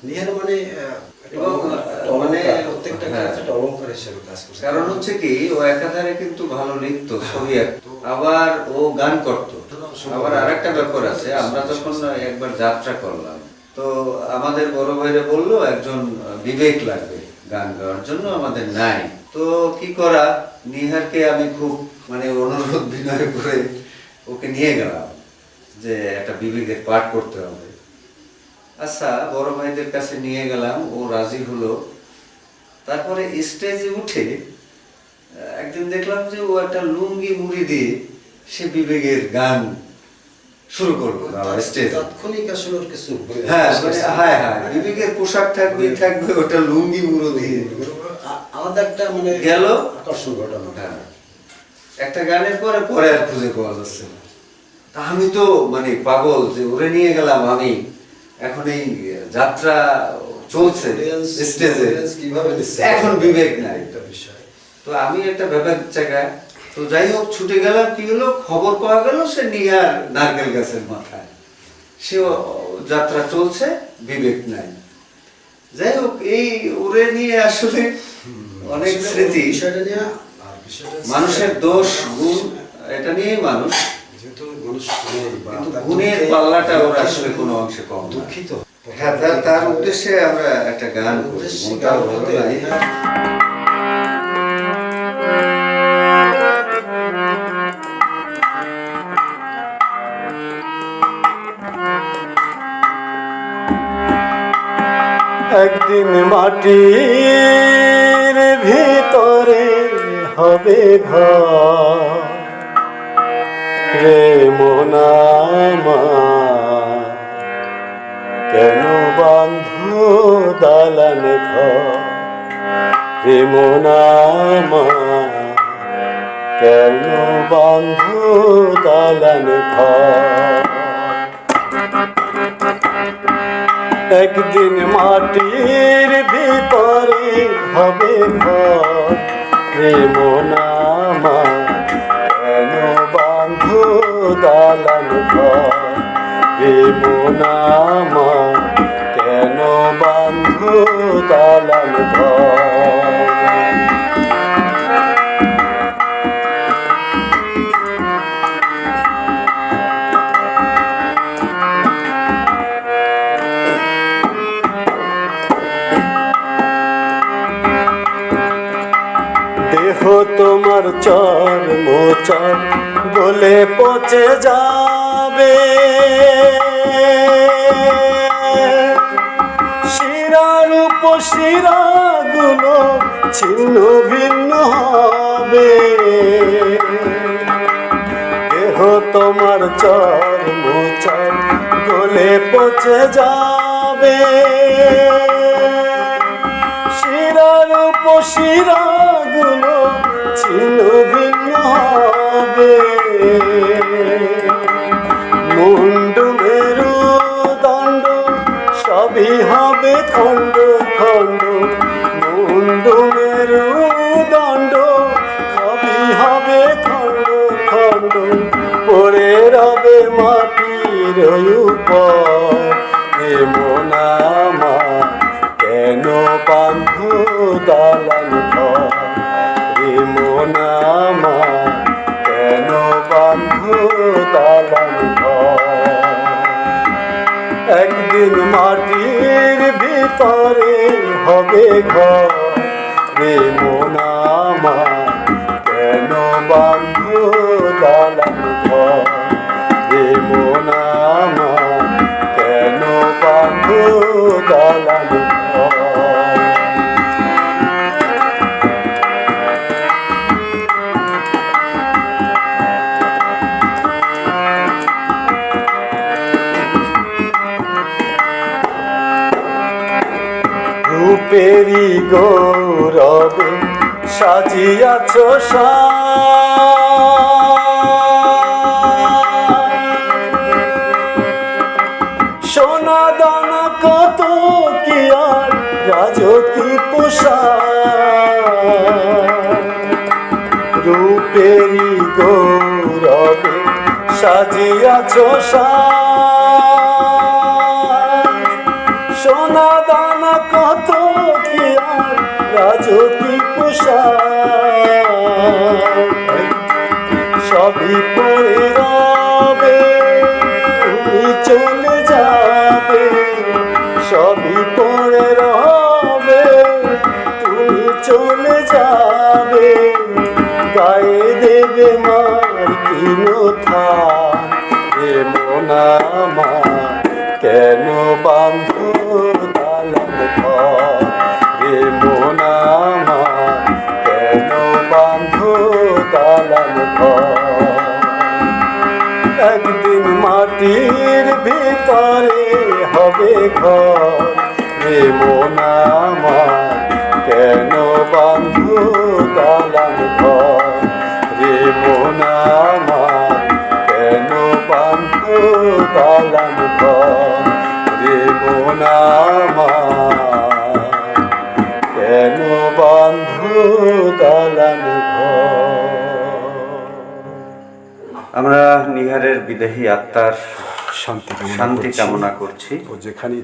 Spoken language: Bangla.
নিহার মানে মানে প্রত্যেকটা ক্ষেত্রে অলঙ্কার হিসেবে কাজ করছে। কারণ হচ্ছে কি, ও একাধারে কিন্তু ভালো লিখতো, ছবি আঁকতো, আবার ও গান করতো। আবার আরেকটা ব্যাপার আছে, আমরা যখন একবার যাত্রা করলাম, তো আমাদের বড় ভাইরা বললো একজন বিবেক লাগবে গান গাওয়ার জন্য, আমাদের নাই। তো কি করা, নিহারকে আমি খুব মানে অনুরোধ বিনয় করে ওকে নিয়ে গেলাম যে একটা বিবেকের পাঠ করতে হবে। আচ্ছা, বড় ভাইদের কাছে নিয়ে গেলাম, ও রাজি হলো। তারপরে স্টেজে উঠে একদিন দেখলাম যে ও একটা লুঙ্গি মুড়ি দিয়ে সে বিবেকের গান শুরু করলো স্টেজে। তাৎক্ষণিক আসলে ওর কিছু হ্যাঁ হ্যাঁ হ্যাঁ, বিবেকের পোশাক থাকবে থাকবে, ওটা লুঙ্গি মুড়ো দিয়ে আলাদা একটা মানে গেল আকর্ষণ ঘটনা। হ্যাঁ, একটা গানের পরে পরে আর খুঁজে পাওয়া যাচ্ছে না। তা আমি তো মানে পাগল যে ওরে নিয়ে গেলাম আমি, এখন এই যাত্রা চলছে স্টেজে, এখন বিবেক নাই একটা বিষয়। তো আমি একটা ব্যাপার জায়গায়, তো যাই হোক ছুটে গেলাম। কি হলো, খবর পাওয়া গেল সে নিয়ার নারকেল গাছের মাথায়, সে যাত্রা চলছে, বিবেক নাই। যাই হোক, এই ওরে নিয়ে আসলে অনেক স্মৃতি, মানুষের দোষ গুণ এটা নিয়েই মানুষ, যেহেতু মানুষ কিন্তু গুণের পাল্লাটা ওর আসলে কোনো অংশে কম না। দুঃখিত। হ্যাঁ, তার উদ্দেশ্যে আমরা একটা গান করি, মনটাও ভালো লাগে। একদিন মাটির ভিতরে হবে ঘর রে মোনামা, কেন বাঁধো দালান ঘর রে মোনামা, কেন বাঁধো দালান ঘর। একদিন মাটির ভিতরে হবে ঘর রে মোনামা, কেন বাঁধো দালান ঘর রে মোনামা, কেন বাঁধো দালান ঘর। দেহ তোমার চর্ম চর গলে পচে যাবে, শিরার উপশিরা গুলো ছিন্ন ভিন্ন হবে। দেহ তোমার চর্ম চর গলে পচে যাবে, শিরার উপশিরা গুলো ছিন্ন ভিন্ন হবে। মুন্ডু মেরু দণ্ড সবই হবে খণ্ড খণ্ড, মুন্ডু মেরু দণ্ড সবই হবে খণ্ড খণ্ড, পড়ে রবে মাটির উপর রে মোনামা, কেন বাঁধো দালান ঘর রে মোনামা, কেন বাঁধো দালান ঘর। একদিন মাটির ভিতরে হবে ঘর রে মোনামা, কেন বাঁধো দালান ঘর রে মোনামা, কেন বাঁধো দালান ঘর। রূপেরি গৌরবে সাজিয়াছ সোনা দানা কত কি আর রাজতি পোষা, রূপেরি গৌরবে সাজিয়াছ সোনা দানা কত কি আর রাজকী পোশাক সবই পড়ে রবে তুমি চলে যাবে সবই পড়ে রবে তুমি চলে যাবে গায়ে দেবে মার কিনো থাক এ মন আমার কেন বাঁধো দালান ঘর এ মন আমার কেন বাঁধো দালান ঘর একদিন মাটির ভিতরে হবে ঘর এ মন আমার কেন বাঁধো দালান ঘর রে মন আমার কেন বাঁধো দালান ঘর রে মন আমার কেন বাঁধো দালান ঘর। আমরা নিহারের বিদেহী আত্মার শান্তি শান্তি কামনা করছি। ও যেখানেই